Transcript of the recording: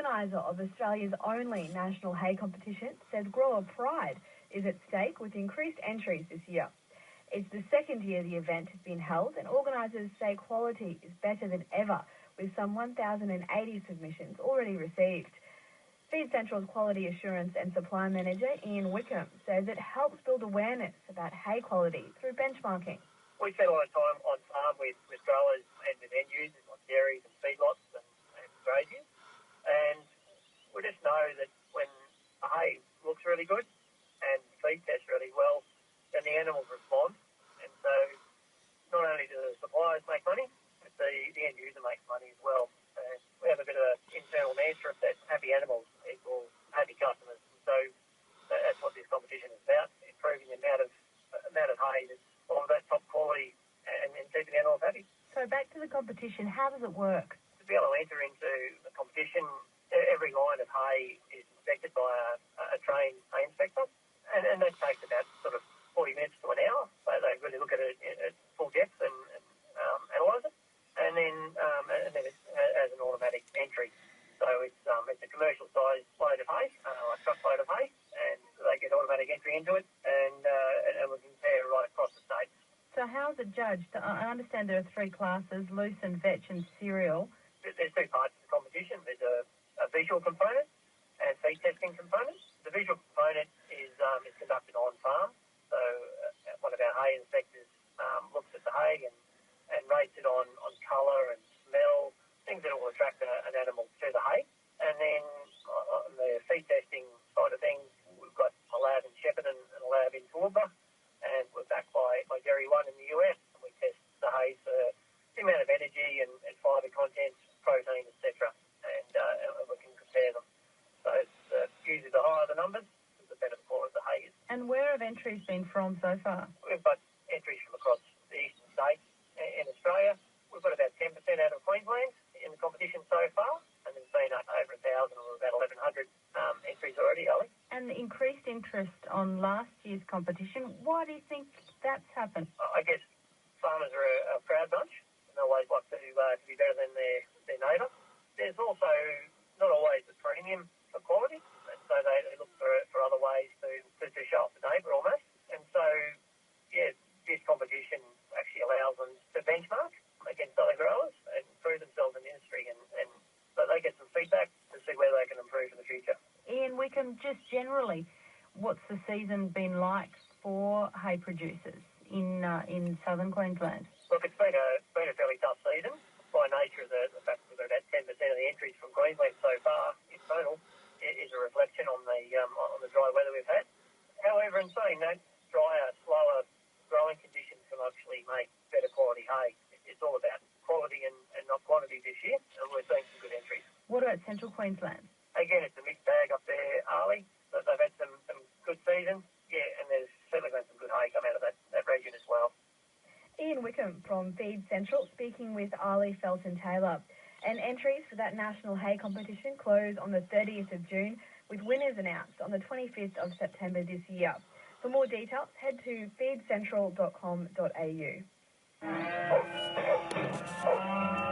organiser of Australia's only national hay competition says grower pride is at stake with increased entries this year. It's the second year the event has been held, and organisers say quality is better than ever, with some 1,080 submissions already received. Feedcentral's Quality Assurance and Supply Manager, Ian Wickham, says it helps build awareness about hay quality through benchmarking. We spend a lot of time on farm with growers and with end users like dairies and feedlots and graziers, and we just know that when the hay looks really good and feed tests really well, then the animals respond. And so not only do the suppliers make money, but the end user makes money as well. And we have a bit of an internal mantra that happy animals equal happy customers. And so that's what this competition is about, improving the amount of hay that's of that top quality and keeping the animals happy. So back to the competition, how does it work? To be able to enter into the competition, every line of hay is inspected by a trained hay inspector, and that takes about sort of 40 minutes to an hour. So they really look at it at full depth and analyse it, and then it has an automatic entry. So it's a commercial sized load of hay, a truck load of hay, and they get automatic entry into it, and we compare right across the state. So how is it judged? I understand there are three classes, loose and vetch and cereal. There's two parts of the competition. There's a visual component and feed testing component. The visual component is conducted on farm. So one of our hay inspectors looks at the hay and rates it on colour and smell, things that will attract an animal to the hay. And then on the feed testing side of things, we've got a lab in Shepparton and a lab in Toowoomba, and we're backed by Dairy One in the US, and we test the hay for the amount of energy and fibre content, protein, etc. And we can compare them. So usually the higher the numbers, the better the quality of the hay is. And where have entries been from so far? We've got entries from across the eastern states in Australia. We've got about 10% out of Queensland in the competition so far, and there's been over 1,000 or about 1,100 entries already, Ali. And the increased interest on last year's competition, why do you think that's happened? I guess farmers are a proud bunch, and they always like to be better than their neighbour. There's also not always a premium for quality, and so they look for other ways to show off the neighbour almost. And so, yeah, this competition actually allows them to benchmark against other growers and improve themselves in the industry, and so they get some feedback to see where they can improve in the future. Ian Wickham, just generally, what's the season been like for hay producers in southern Queensland? Look, it's been a fairly tough season by nature of the fact that about 10% of the entries from Queensland so far in total is a reflection on the dry weather we've had. However, in saying that, drier, slower growing conditions can actually make better quality hay. It's all about quality and not quantity this year, and we're seeing some good entries. What about central Queensland? Again, it's a mixed bag up there, Arlie. They've had some good seasons, yeah, and there's certainly been some good hay come out of that region as well. Ian Wickham from Feedcentral speaking with Arlie Felton-Taylor. And entries for that national hay competition close on the 30th of June, with winners announced on the 25th of September this year. For more details, head to feedcentral.com.au.